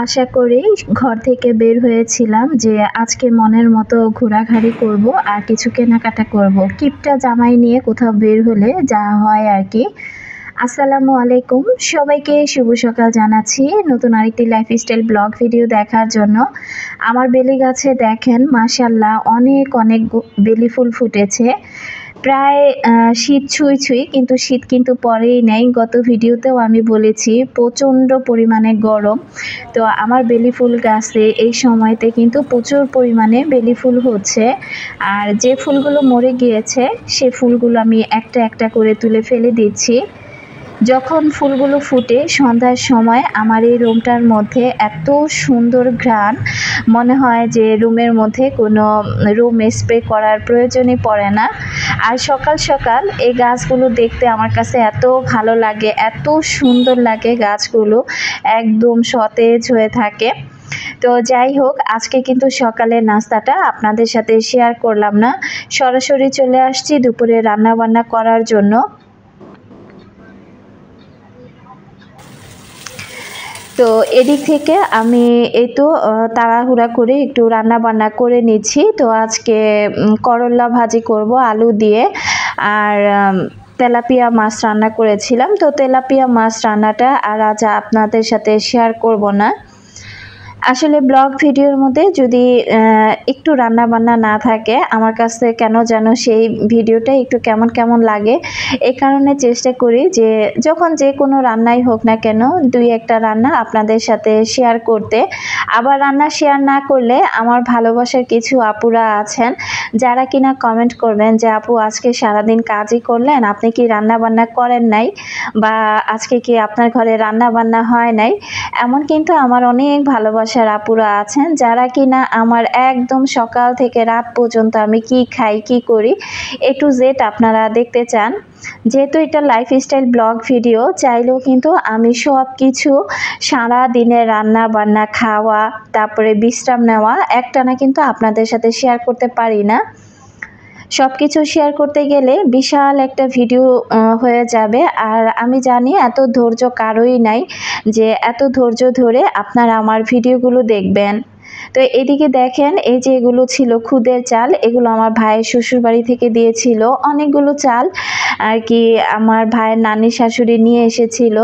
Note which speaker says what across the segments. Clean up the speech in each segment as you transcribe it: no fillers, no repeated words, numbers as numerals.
Speaker 1: আশা করেই ঘর থেকে বের হয়েছিলাম যে আজকে মনের মতো ঘোরাঘুরি করব আর কিছু কেনাকাটা করব। কিপটা জামাই নিয়ে কোথাও বের হলে যা হয় আর কি। আসসালামু আলাইকুম, সবাইকে শুভ সকাল জানাচ্ছি নতুন আরেকটি লাইফস্টাইল ব্লগ ভিডিও দেখার জন্য। আমার বেলি গাছে দেখেন মাশাআল্লাহ অনেক অনেক বেলি ফুল ফুটেছে। প্রায় শীত ছুঁই ছুঁই, কিন্তু শীত কিন্তু পরেই নেই। গত ভিডিওতেও আমি বলেছি প্রচণ্ড পরিমাণে গরম। তো আমার বেলি ফুল গাছে এই সময়তে কিন্তু প্রচুর পরিমাণে বেলি ফুল হচ্ছে। আর যে ফুলগুলো মরে গিয়েছে সে ফুলগুলো আমি একটা একটা করে তুলে ফেলে দিচ্ছি। যখন ফুলগুলো ফুটে সন্ধ্যার সময় আমার এই রুমটার মধ্যে এত সুন্দর ঘ্রাণ, মনে হয় যে রুমের মধ্যে কোনো রুম স্প্রে করার প্রয়োজনই পড়ে না। আর সকাল সকাল এই গাছগুলো দেখতে আমার কাছে এত ভালো লাগে, এত সুন্দর লাগে, গাছগুলো একদম সতেজ হয়ে থাকে। তো যাই হোক, আজকে কিন্তু সকালের নাস্তাটা আপনাদের সাথে শেয়ার করলাম না, সরাসরি চলে আসছি দুপুরে রান্না বান্না করার জন্য। তো এদিক থেকে আমি এই তো তাড়াহুড়া করে একটু রান্না বান্না করে নিচ্ছি। তো আজকে করলা ভাজি করব আলু দিয়ে, আর তেলাপিয়া মাছ রান্না করেছিলাম। তো তেলাপিয়া মাছ রান্নাটা আর আজ আপনাদের সাথে শেয়ার করব না। আসলে ব্লগ ভিডিওর মধ্যে যদি একটু রান্না বান্না না থাকে, আমার কাছে কেন যেন সেই ভিডিওটা একটু কেমন কেমন লাগে। এই কারণে চেষ্টা করি যে যখন যে কোনো রান্নাই হোক না কেন, দুই একটা রান্না আপনাদের সাথে শেয়ার করতে। আবার রান্না শেয়ার না করলে আমার ভালোবাসার কিছু আপুরা আছেন যারা কিনা কমেন্ট করবেন যে আপু আজকে সারাদিন কাজই করলেন, আপনি কি রান্না বান্না করেন নাই, বা আজকে কি আপনার ঘরে রান্না বান্না হয় নাই। এমন কিন্তু আমার অনেক ভালোবাসার আপুরা আছেন যারা কিনা আমার একদম সকাল থেকে রাত পর্যন্ত আমি কি খাই কি করি A to Z আপনারা দেখতে চান। যেহেতু এটা লাইফস্টাইল ব্লগ ভিডিও, চাইলেও কিন্তু আমি সব কিছু সারা দিনে রান্না বান্না, খাওয়া, তারপরে বিশ্রাম নেওয়া একটানা কিন্তু আপনাদের সাথে শেয়ার করতে পারি না। সব কিছু শেয়ার করতে গেলে বিশাল একটা ভিডিও হয়ে যাবে, আর আমি জানি এত ধৈর্য কারোই নাই যে এত ধৈর্য ধরে আপনারা আমার ভিডিওগুলো দেখবেন। তো এদিকে দেখেন, এই যে এগুলো ছিল খুদের চাল, এগুলো আমার ভাইয়ের শ্বশুর বাড়ি থেকে দিয়েছিল। অনেকগুলো চাল আর কি আমার ভাইয়ের নানি শাশুড়ি নিয়ে এসেছিল।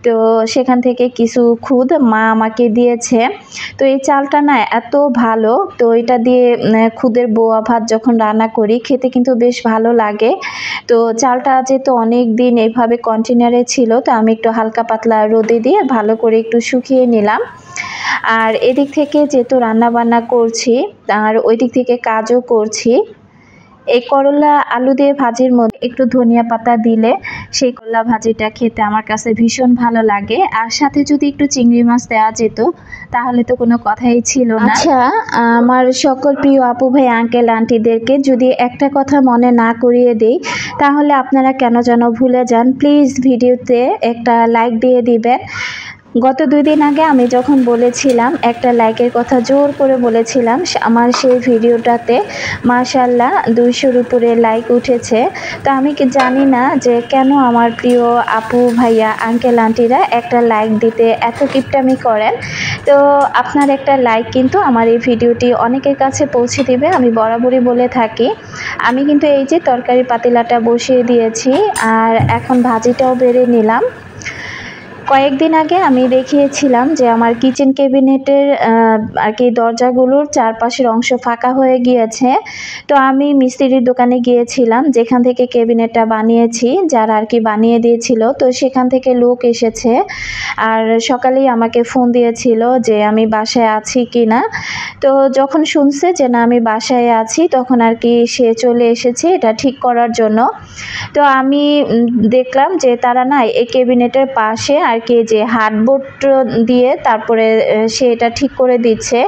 Speaker 1: তো সেখান থেকে কিছু খুদ মা আমাকে দিয়েছে। তো এই চালটা না এত ভালো, তো এটা দিয়ে খুদের বোয়া ভাত যখন রান্না করি খেতে কিন্তু বেশ ভালো লাগে। তো চালটা যেহেতু অনেক দিন এইভাবে কন্টেনারে ছিল, তো আমি একটু হালকা পাতলা রোদে দিয়ে ভালো করে একটু শুকিয়ে নিলাম। আর এদিক থেকে যেহেতু রান্না বান্না করছি আর ওই দিক থেকে কাজও করছি। এই করলা আলু দিয়ে ভাজির মধ্যে একটু ধনিয়া পাতা দিলে সেই করলা ভাজিটা খেতে আমার কাছে ভীষণ ভালো লাগে। আর সাথে যদি একটু চিংড়ি মাছ দেওয়া যেত তাহলে তো কোনো কথাই ছিল না। আচ্ছা, আমার সকল প্রিয় আপু ভাই আঙ্কেল আন্টিদেরকে যদি একটা কথা মনে না করিয়ে দেই, তাহলে আপনারা কেন যেন ভুলে যান। প্লিজ ভিডিওতে একটা লাইক দিয়ে দিবেন। গত 2 দিন আগে আমি যখন বলেছিলাম একটা লাইকের কথা, জোর করে বলেছিলাম, আমার সেই ভিডিওটাতে মাশাআল্লাহ 200-র উপরে লাইক উঠেছে। তো আমি কি জানি না যে কেন আমার প্রিয় আপু ভাইয়া আঙ্কেল আন্টিরা একটা লাইক দিতে এত কিপটামি করেন। তো আপনার একটা লাইক কিন্তু আমার এই ভিডিওটি অনেকের কাছে পৌঁছে দিবে, আমি বরাবরই বলে থাকি। আমি কিন্তু এই যে তরকারি পাতিলাটা বসিয়ে দিয়েছি, আর এখন ভাজিটাও বেড়ে নিলাম। কয়েকদিন আগে আমি দেখিয়েছিলাম যে আমার কিচেন ক্যাবিনেটের আর কি দরজাগুলোর চারপাশের অংশ ফাঁকা হয়ে গিয়েছে। তো আমি মিস্ত্রির দোকানে গিয়েছিলাম, যেখান থেকে ক্যাবিনেটটা বানিয়েছি, যারা আর কি বানিয়ে দিয়েছিল। তো সেখান থেকে লোক এসেছে, আর সকালেই আমাকে ফোন দিয়েছিল যে আমি বাসায় আছি কি না। তো যখন শুনছে যে না আমি বাসায় আছি, তখন আর কি সে চলে এসেছে এটা ঠিক করার জন্য। তো আমি দেখলাম যে তারা না এই ক্যাবিনেটের পাশে আর কি যে হার্ডবোর্ড দিয়ে তারপরে সে এটা ঠিক করে দিচ্ছে।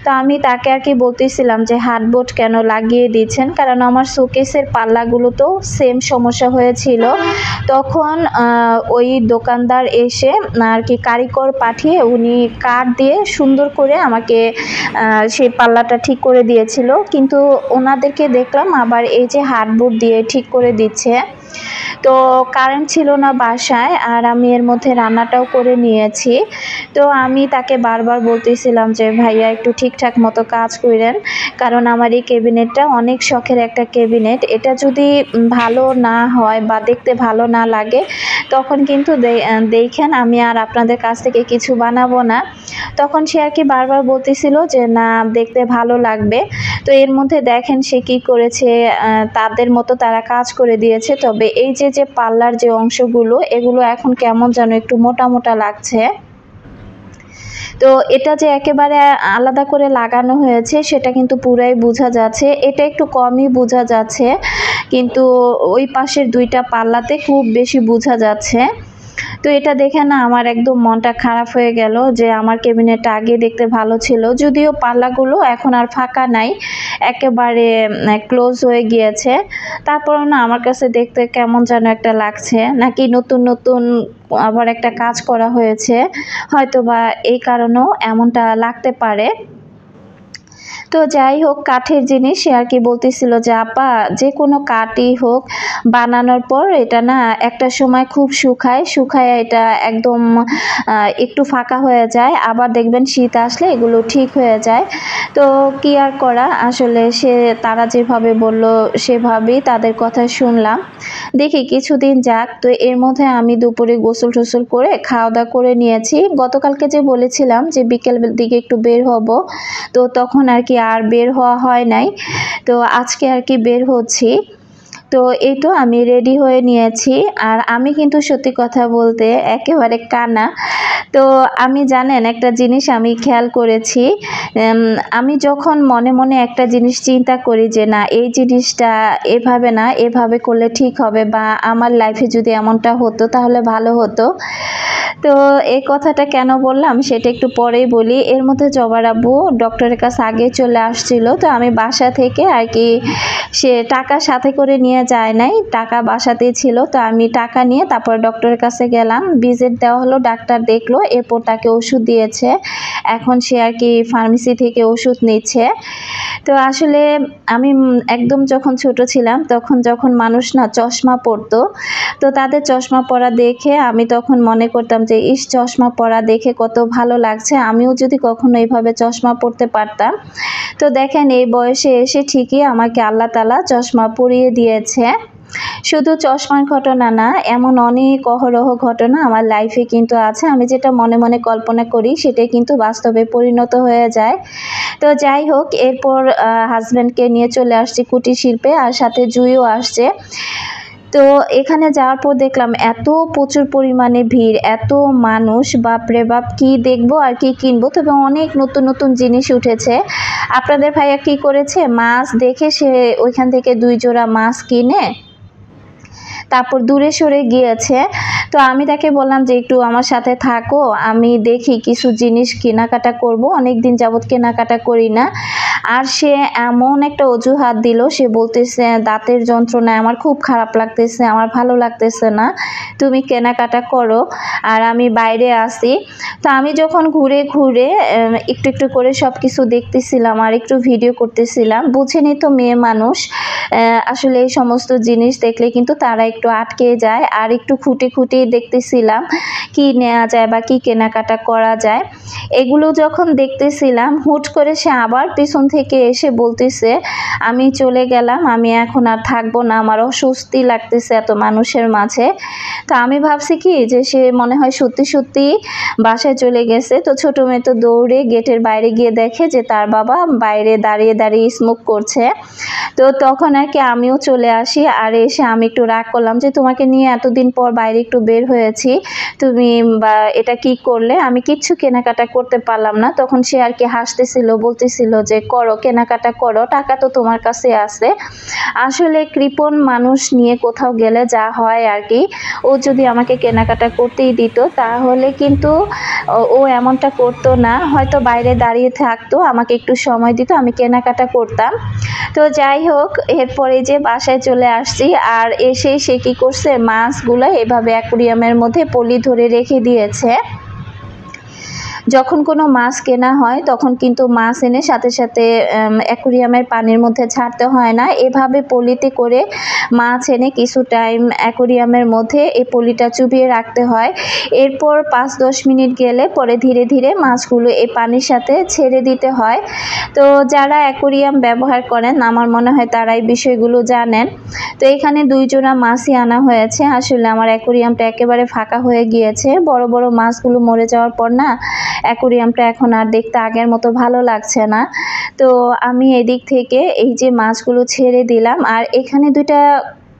Speaker 1: তো আমি তাকে আর কি বলতেছিলাম যে হার্ডবোর্ড কেন লাগিয়ে দিচ্ছেন, কারণ আমার শোকেসের পাল্লাগুলো তো সেম সমস্যা হয়েছিল। তখন ওই দোকানদার এসে আর কি কারিগর পাঠিয়ে উনি কাঠ দিয়ে সুন্দর করে আমাকে সেই পাল্লাটা ঠিক করে দিয়েছিল। কিন্তু ওনাদেরকে দেখলাম আবার এই যে হার্ডবোর্ড দিয়ে ঠিক করে দিচ্ছে। তো কারেন্ট ছিল না বাসায়, আর আমি এর মধ্যে রান্নাটাও করে নিয়েছি। তো আমি তাকে বারবার বলতেছিলাম যে ভাইয়া একটু ঠিকঠাক মতো কাজ করেন, কারণ আমার এই ক্যাবিনেটটা অনেক শখের একটা ক্যাবিনেট। এটা যদি ভালো না হয় বা দেখতে ভালো না লাগে, তখন কিন্তু দেখেন আমি আর আপনাদের কাছ থেকে কিছু বানাবো না। তখন সে আর কি বারবার বলতেছিল যে না, দেখতে ভালো লাগবে। তো এর মধ্যে দেখেন সে কি করেছে, তাদের মতো তারা কাজ করে দিয়েছে। তবে এই যে পাল্লার যে অংশগুলো, এগুলো এখন কেমন যেন একটু মোটা মোটা লাগছে। তো এটা যে একেবারে আলাদা করে লাগানো হয়েছে সেটা কিন্তু পুরাই বোঝা যাচ্ছে, এটা একটু কমই বোঝা যাচ্ছে, কিন্তু ওই পাশের দুইটা পাল্লাতে খুব বেশি বোঝা যাচ্ছে। তো এটা দেখে না আমার একদম মনটা খারাপ হয়ে গেল যে আমার ক্যাবিনেটটা আগে দেখতে ভালো ছিল, যদিও পাল্লাগুলো এখন আর ফাঁকা নাই, একেবারে ক্লোজ হয়ে গিয়েছে। তারপরও না আমার কাছে দেখতে কেমন যেন একটা লাগছে, নাকি নতুন নতুন আবার একটা কাজ করা হয়েছে, হয়তো বা এই কারণেও এমনটা লাগতে পারে। তো যাই হোক, কাঠের জিনিস সে আর কি বলতেছিল যে আপা যে কোনো কাঠই হোক বানানোর পর এটা না একটা সময় খুব শুকায় এটা একদম একটু ফাঁকা হয়ে যায়, আবার দেখবেন শীত আসলে এগুলো ঠিক হয়ে যায়। তো কি আর করা, আসলে তারা যেভাবে বলল সেভাবেই তাদের কথা শুনলাম। দেখি কিছুদিন যাক। তো এর মধ্যে আমি দুপুরে গোসল টোসল করে খাওয়া দাওয়া করে নিয়েছি। গতকালকে যে বলেছিলাম যে বিকেল দিকে একটু বের হব, তো তখন আর কি আর বের হওয়া হয় নাই। তো আজকে আর কি বের হচ্ছি। তো এই তো আমি রেডি হয়ে নিয়েছি, আর আমি কিন্তু সত্যি কথা বলতে একেবারে কানা। তো আমি জানেন একটা জিনিস আমি খেয়াল করেছি, আমি যখন মনে মনে একটা জিনিস চিন্তা করি যে না এই জিনিসটা এভাবে না এভাবে করলে ঠিক হবে, বা আমার লাইফে যদি এমনটা হতো তাহলে ভালো হতো। তো এই কথাটা কেন বললাম সেটা একটু পরেই বলি। এর মধ্যে জবার আব্বু ডক্টরের কাছে আগে চলে আসছিল, তো আমি বাসা থেকে আর কি, সে টাকা সাথে করে নিয়ে যায় নাই, টাকা বাসাতেই ছিল। তো আমি টাকা নিয়ে তারপর ডক্টরের কাছে গেলাম, ভিজিট দেওয়া হলো, ডাক্তার দেখলো, এরপর তাকে ওষুধ দিয়েছে। এখন সে আর কি ফার্মেসি থেকে ওষুধ নিচ্ছে। তো আসলে আমি একদম যখন ছোট ছিলাম তখন যখন মানুষ না চশমা পরতো, তো তাদের চশমা পরা দেখে আমি তখন মনে করতাম যে ইস, চশমা পরা দেখে কত ভালো লাগছে, আমিও যদি কখনো এইভাবে চশমা পরতে পারতাম। তো দেখেন এই বয়সে এসে ঠিকই আমাকে আল্লাহ তাআলা চশমা পরিয়ে দিয়েছে। শুধু চশমার ঘটনা না, এমন অনেক অহরহ ঘটনা আমার লাইফে কিন্তু আছে, আমি যেটা মনে মনে কল্পনা করি সেটাই কিন্তু বাস্তবে পরিণত হয়ে যায়। তো যাই হোক, এরপর হাজব্যান্ডকে নিয়ে চলে আসছি কুটির শিল্পে, আর সাথে জুইও আসছে। তো এখানে যাওয়ার পর দেখলাম এত প্রচুর পরিমাণে ভিড়, এত মানুষ, বাপরে বাপ, কি দেখবো আর কি কিনবো। তবে অনেক নতুন নতুন জিনিস উঠেছে। আপনাদের ভাইয়া কি করেছে, মাছ দেখে সে ওইখান থেকে 2 জোড়া মাছ কিনে তারপর দূরে সরে গিয়েছে। তো আমি তাকে বললাম যে একটু আমার সাথে থাকো, আমি দেখি কিছু জিনিস কেনাকাটা করব, অনেক দিন যাবত কেনাকাটা করি না। আর সে এমন একটা অজুহাত দিল, সে বলতেছে দাঁতের যন্ত্রণায় আমার খুব খারাপ লাগতেছে, আমার ভালো লাগতেছে না, তুমি কেনাকাটা করো আর আমি বাইরে আসি। তো আমি যখন ঘুরে ঘুরে একটু একটু করে সব কিছু দেখতেছিলাম আর একটু ভিডিও করতেছিলাম, বুঝেনি তো মেয়ে মানুষ, আসলে এই সমস্ত জিনিস দেখলে কিন্তু তারা একটু আটকে যায়, আর একটু খুঁটে খুঁটে দেখতেছিলাম কি নেওয়া যায় বা কি কেনাকাটা করা যায়। এগুলো যখন দেখতেছিলাম, হুট করে সে আবার পিছন থেকে এসে বলতেছে আমি চলে গেলাম, আমি এখন আর থাকবো না, আমার অস্বস্তি লাগতেছে এত মানুষের মাঝে। তো আমি ভাবছি কি যে সে মনে হয় সত্যি সত্যি বাসায় চলে গেছে। তো ছোট মেয়ে তো দৌড়ে গেটের বাইরে গিয়ে দেখে যে তার বাবা বাইরে দাঁড়িয়ে দাঁড়িয়ে স্মোক করছে। তো তখন আর কি আমিও চলে আসি, আর এসে আমি একটু রাগ করলাম যে তোমাকে নিয়ে এতদিন পর বাইরে একটু বের হয়েছি, তুমি বা এটা কি করলে, আমি কিচ্ছু কেনাকাটা করতে পারলাম না। তখন সে আর কি হাসতেছিল, বলতেছিল যে করো, কেনাকাটা করো, টাকা তো তোমার কাছে আছে। আসলে কৃপণ মানুষ নিয়ে কোথাও গেলে যা হয় আর কি, ও যদি আমাকে কেনাকাটা করতেই দিত তাহলে কিন্তু ও এমনটা করতো না, হয়তো বাইরে দাঁড়িয়ে থাকতো, আমাকে একটু সময় দিত, আমি কেনাকাটা করতাম। তো যাই হোক, এরপরে যে বাসায় চলে আসছি, আর এসে সে কি করছে, মাছগুলো এভাবে অ্যাকুরিয়ামের মধ্যে পলি ধরে রেখে দিয়েছে। যখন কোনো মাছ কেনা হয় তখন কিন্তু মাছ এনে সাথে সাথে অ্যাকোরিয়ামের পানির মধ্যে ছাড়তে হয় না, এভাবে পলিতে করে মাছ এনে কিছু টাইম অ্যাকোরিয়ামের মধ্যে এই পলিটা চুবিয়ে রাখতে হয়। এরপর 5-10 মিনিট গেলে পরে ধীরে ধীরে মাছগুলো এই পানির সাথে ছেড়ে দিতে হয়। তো যারা অ্যাকোরিয়াম ব্যবহার করেন আমার মনে হয় তারা এই বিষয়গুলো জানেন। তো এখানে 2 জোড়া মাছই আনা হয়েছে। আসলে আমার অ্যাকোরিয়ামটা একেবারে ফাঁকা হয়ে গিয়েছে, বড় বড় মাছগুলো মরে যাওয়ার পর না অ্যাকোরিয়ামটা এখন আর দেখতে আগের মতো ভালো লাগছে না। তো আমি এদিক থেকে এই যে মাছগুলো ছেড়ে দিলাম, আর এখানে 2টা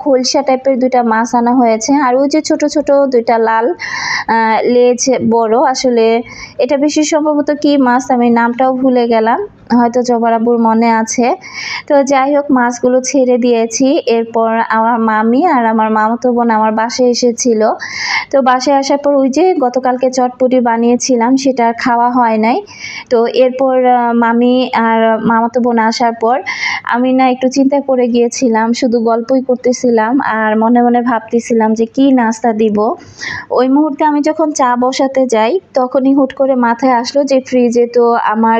Speaker 1: খলসা টাইপের 2টা মাছ আনা হয়েছে, আর ওই যে ছোট ছোট 2টা লাল লেজ বড়, আসলে এটা বেশি সম্ভবত কি মাছ আমি নামটাও ভুলে গেলাম, হয়তো জবরাবুর মনে আছে। তো যাই হোক মাছগুলো ছেড়ে দিয়েছি। এরপর আমার মামি আর আমার মামাতো বোন আমার বাসায় এসেছিল। তো বাসায় আসার পর ওই যে গতকালকে চটপটি বানিয়েছিলাম সেটা আর খাওয়া হয় নাই। তো এরপর মামি আর মামাতো বোন আসার পর আমি না একটু চিন্তায় পড়ে গিয়েছিলাম, শুধু গল্পই করতেছিলাম আর মনে মনে ভাবতেছিলাম যে কি নাস্তা দিব। ওই মুহূর্তে আমি যখন চা বসাতে যাই তখনই হুট করে মাথায় আসলো যে ফ্রিজে তো আমার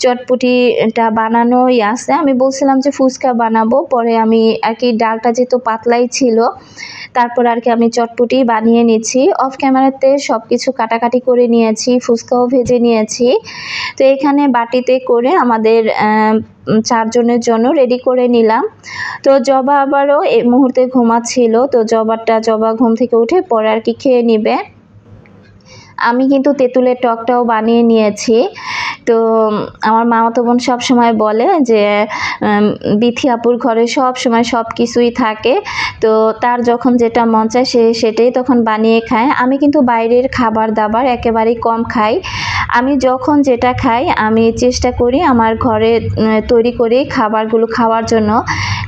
Speaker 1: চটপটিটা বানানোই আছে। আমি বলছিলাম যে ফুচকা বানাবো, পরে আমি আর কি ডালটা যেহেতু পাতলাই ছিল তারপর আর কি আমি চটপটি বানিয়ে নিচ্ছি। অফ ক্যামেরাতে সব কিছু কাটাকাটি করে নিয়েছি, ফুচকাও ভেজে নিয়েছি। তো এখানে বাটিতে করে আমাদের 4 জনের জন্য রেডি করে নিলাম। তো জবা আবারও এই মুহূর্তে ঘুমাচ্ছিল, তো জবা ঘুম থেকে উঠে পরে আর কি খেয়ে নিবে। আমি কিন্তু তেঁতুলের টকটাও বানিয়ে নিয়েছি। তো আমার মামাতো বোন সবসময় বলে যে বিথি আপুর ঘরে সব সময় সব কিছুই থাকে, তো তার যখন যেটা মন চায় সে সেটাই তখন বানিয়ে খায়। আমি কিন্তু বাইরের খাবার দাবার একেবারেই কম খাই। আমি যখন যেটা খাই আমি চেষ্টা করি আমার ঘরে তৈরি করে খাবারগুলো খাওয়ার জন্য,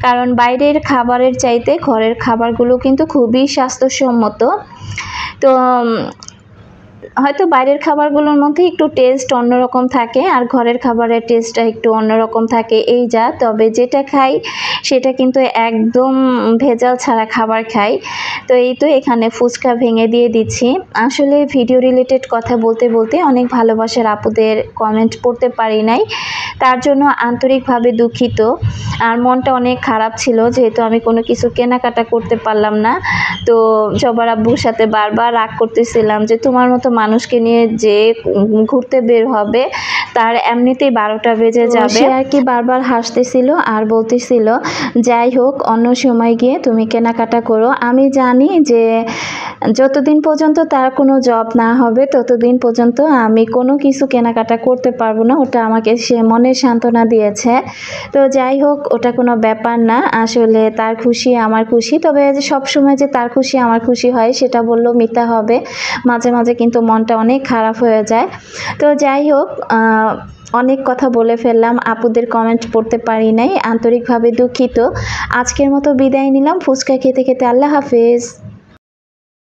Speaker 1: কারণ বাইরের খাবারের চাইতে ঘরের খাবারগুলো কিন্তু খুবই স্বাস্থ্যসম্মত। তো হয়তো বাইরের খাবারগুলোর মধ্যে একটু টেস্ট অন্যরকম থাকে আর ঘরের খাবারের টেস্টটা একটু অন্যরকম থাকে, এই যা। তবে যেটা খাই সেটা কিন্তু একদম ভেজাল ছাড়া খাবার খাই। তো এই তো এখানে ফুচকা ভেঙে দিয়ে দিচ্ছি। আসলে ভিডিও রিলেটেড কথা বলতে বলতে অনেক ভালোবাসার আপুদের কমেন্ট পড়তে পারি নাই, তার জন্য আন্তরিকভাবে দুঃখিত। আর মনটা অনেক খারাপ ছিল যেহেতু আমি কোনো কিছু কেনাকাটা করতে পারলাম না। তো জবার আব্বুর সাথে বারবার রাগ করতেছিলাম যে তোমার মতো মানুষকে নিয়ে যে ঘুরতে বের হবে তার এমনিতেই 12টা বেজে যাবে। সে আর কি বারবার হাসতেছিল আর বলতেছিল যাই হোক অন্য সময় গিয়ে তুমি কেনাকাটা করো। আমি জানি যে যতদিন পর্যন্ত তার কোনো জব না হবে ততদিন পর্যন্ত আমি কোনো কিছু কেনাকাটা করতে পারবো না, ওটা আমাকে সে মনের সান্ত্বনা দিয়েছে। তো যাই হোক ওটা কোনো ব্যাপার না, আসলে তার খুশি আমার খুশি। তবে সব সময় যে তার খুশি আমার খুশি হয় সেটা বললেও মিথ্যা হবে, মাঝে মাঝে কিন্তু মনটা অনেক খারাপ হয়ে যায়। তো যাই হোক অনেক কথা বলে ফেললাম, আপুদের কমেন্ট পড়তে পারি নাই, আন্তরিকভাবে দুঃখিত। আজকের মতো বিদায় নিলাম ফুচকা খেতে খেতে। আল্লাহ হাফেজ।